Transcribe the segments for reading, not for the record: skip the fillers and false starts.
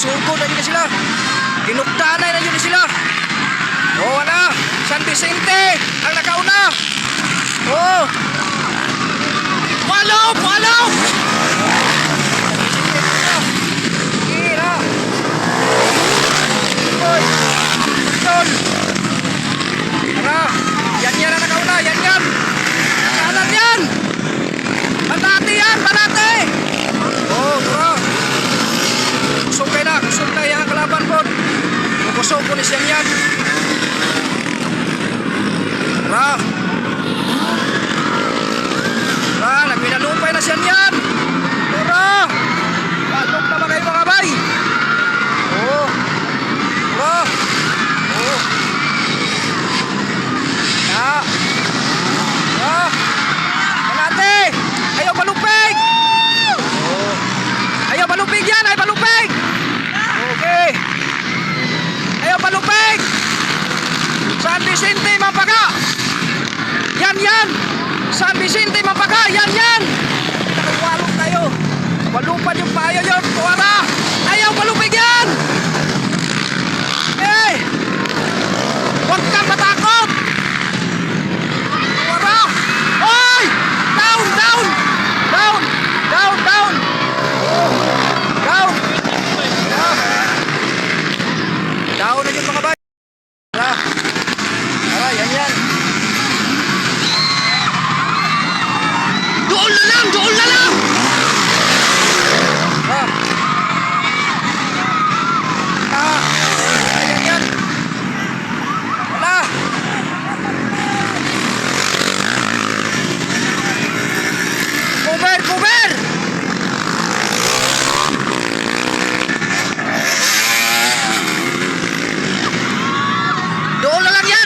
Gisugod na yun sila. Kinuktanay na yun sila. Oh, wala. San Vicente ang nakauna. Oh. Follow. Gira. Oy. Tol. Tara. Yan ang nakauna. Yan. Kanan yan. Banati yan. Banati. Oh, tara. Kusog na yung kalaban po. Kusog po ni siya yan. Tara. Nagminalupay na siya yan. Tara. Balok na ba kayo mga bay? Oh. Tara. Oh. Banati. Ayaw balupig. Oh. Ayaw balupig yan. Ayaw balupig. Okay. Ayaw balupig. San Vicente Mampaga. Yan. San Vicente Mampaga. Yan. Walong tayo. Walupan yung payo yun. Tuwara. Ayaw balupig yan. Eh. Huwag kang matakot. Tuwara. Oy. Down. Down na yung mga bay. Tara, yan. Doon na lang. Yan. Wala. Cover.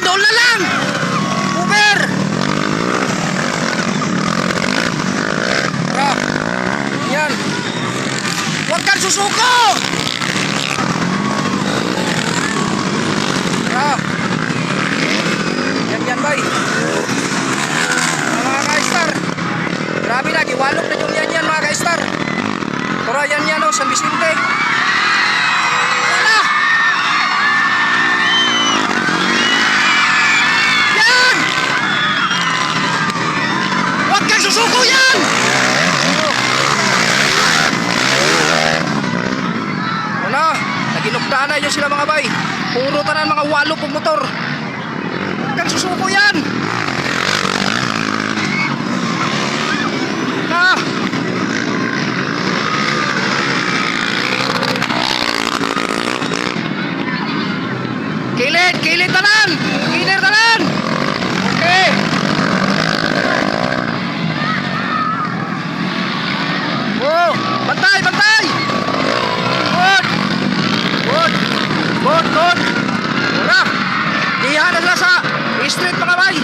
Doon na lang. Cover. Tara. Yan. Huwag kang susuko. Tara. Yan, bay. Mga ka-star. Grabe na, giwalok na yung yan mga ka-star. Tara, yan o, San Vicente. Wala. Yan. Huwag kang susuko yan. Wala. Naginuktaan na yun sila mga bay. Puro tanan mga walo pong motor. Huwag kang susuko yan. Kilid tanan. Okay. Oh, bantay. Good. Ora. Diha na sila sa street mga bay.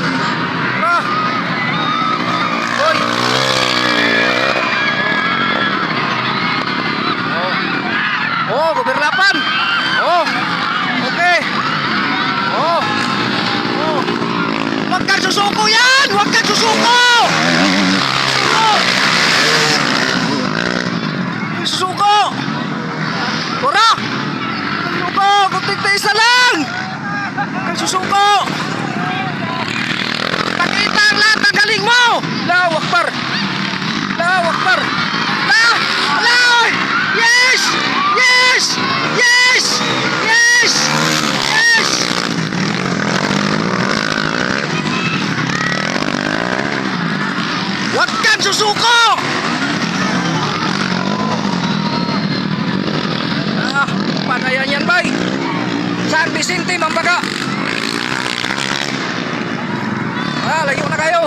Ora. Hoy. Oh, gobernapan. Oh. Okay. Oh. Huwag kang susuko yan! Huwag kang susuko! Oh. Susuko! Tora! Susuko! Kunting isa lang! Huwag kang susuko! Pakita ang lahat ng galing mo! Allahu Akbar! Yes! Huwag kang susuko! Panayan yan bay. San Vicente Mampaga. Layo na kayo.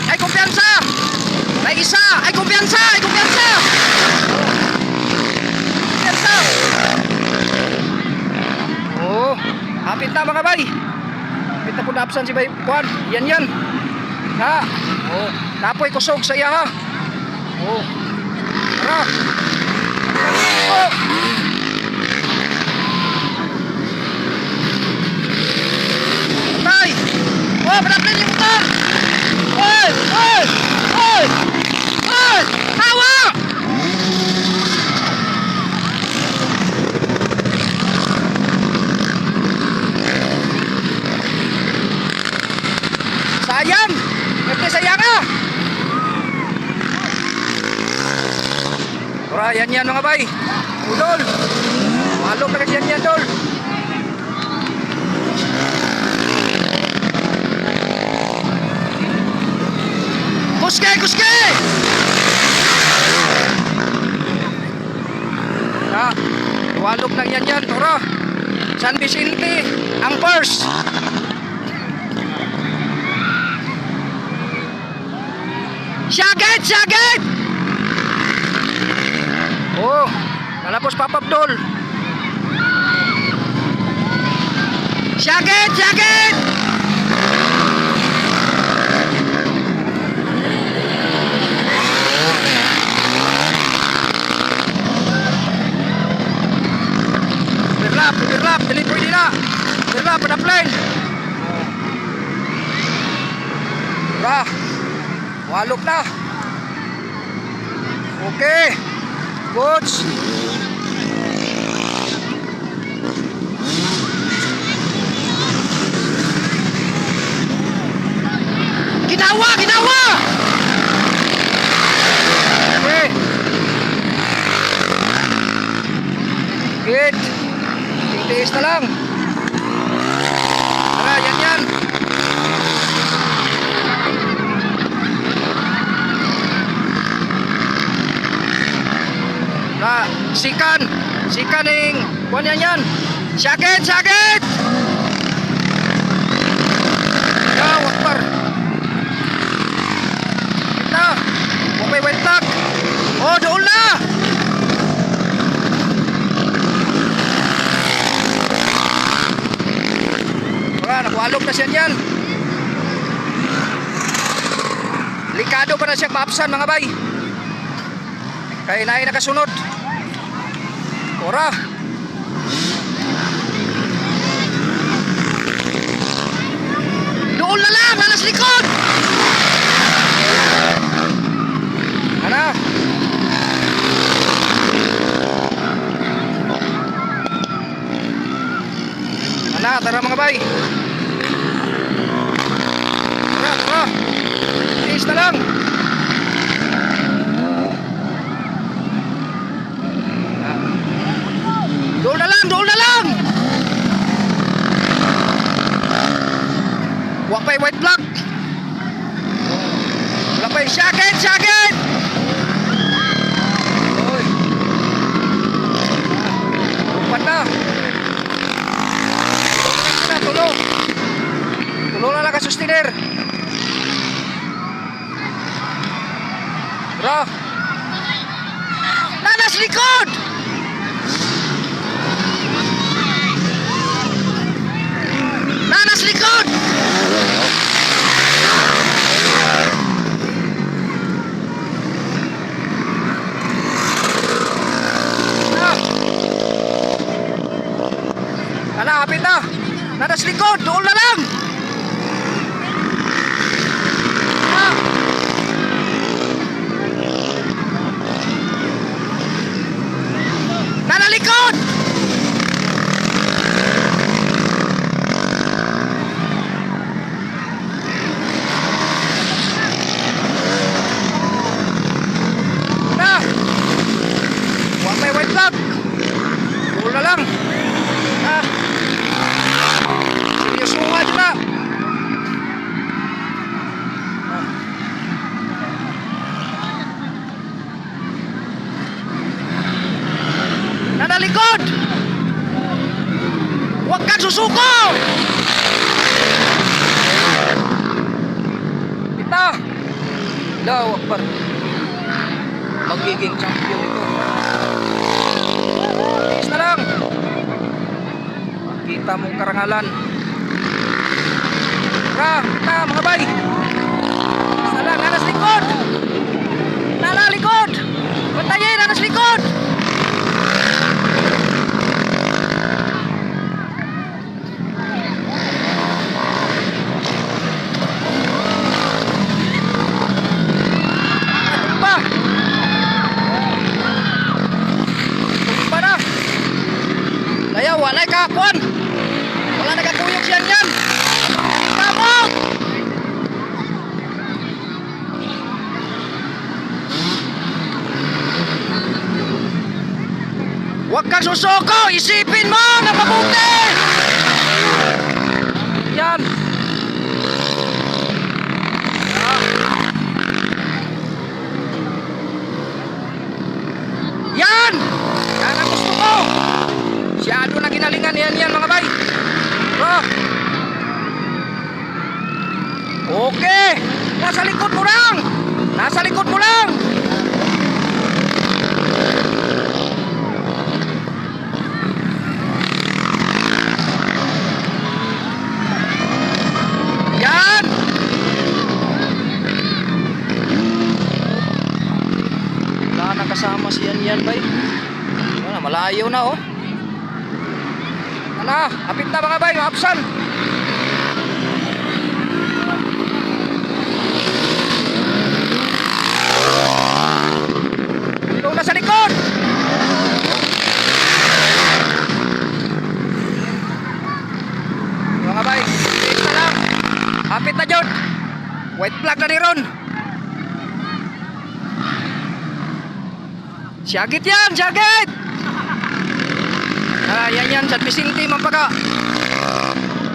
Ay kumpiyansa. May isa. Ay kumpiyansa. Oh, hapit na mga bay. Hapit na po na-absan si bay Juan. Yan. Ha? Oh, napoy kusog sa iya ha. Oh. Tara. Oh. Ta. Ora, yan mga bay. Udol. Walog na kasi yan dol. Kuske, kuske! Walog lang yan. Ora. San Vicente, ang first. Syagit! Oh, nalapos Papa Abdul. Syagit! Berlap, dili pwede na. Berlap, pada plane. Ora. Walog na. Okay. Goods. Ginawa! Okay. Good. Tiis na lang. Tara, yan. Sikan ng kuwan yan. Sakit! Wakbar. Ito. Bukay wentak. Oh, doon na. Nakualog na siya yan. Likado pa na siyang maapsan mga bay. Kaya na ay nakasunod. Ora. Doon na lang, nanas likod. Ano? Tara mga bay. Tara. Tiis na lang. Doon na lang. Huwag pa yung white block. Wala pa yung sakit. Uy. Upat na. Tulong na lang ka sustiner. Bro. Nanas likod. Hapit na. Nanas likod. Doon na lang. Nanalikod! Na! Huwag may white flag! Doon na lang! Seryosuhan na! Nanalikod! Huwag kang susuko! Kita! Allahu Akbar! Magiging champion ito. Tiis na lang! Kita mong karangalan. Kita mga bay! Tiis na lang! Nanas likod! Nanalikod! Bantayin! Nanas likod! Wala kakon. Wala nagakuyog siya yan. Kamot! Huwag kang susuko! Isipin mo na mabuti! Yan! Ah. Yan! Yan ang gusto ko! Siyado na ginalingan yan mga bay! Ah. Okay! Nasa likod mo lang! Nasa likod mo lang! Yan! Wala na kasama si yan bay. Wala, malayo na oh. Ano? Hapit na mga bay, maapsan. Doon na sa likod! Mga bay, wait na lang. Hapit na dyan. White flag na ni Ron. Siyagit yan, siyagit! Yan, sa facility man pagka.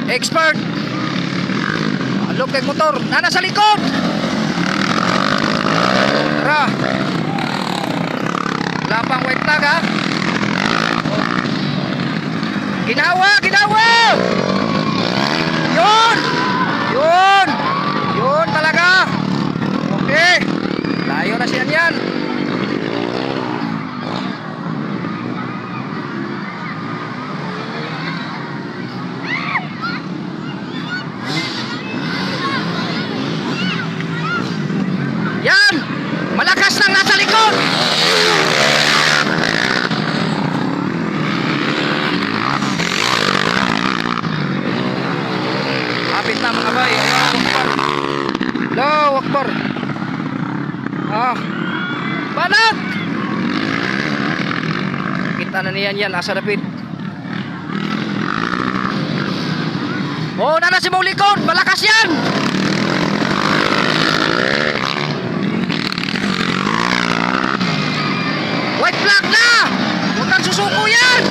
Expert. Alok kay motor. Nana sa likod! Tara. Wala pang white flag ha. Ginawa, ginawa! Yun! Yun! Yun talaga! Okay! Layo na siya yan. Yan! Malakas lang nasa likod! Kapit na mga bay. Allahu Akbar. Ah. Banat! Kita na niyan yan. Asa dapit. Oh, nana si mong likod. Malakas yan! White flag na! Huwag kang susuko yan!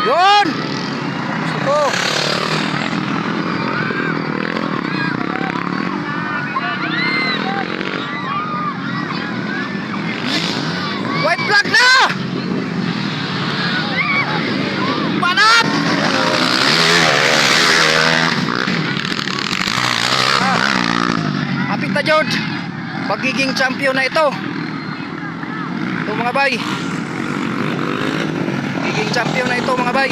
Yun! Gusto ko. White flag na! Banat! Hapit na George. Magiging champion na ito. Ito mga bay. Magiging champion na ito mga bay.